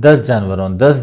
10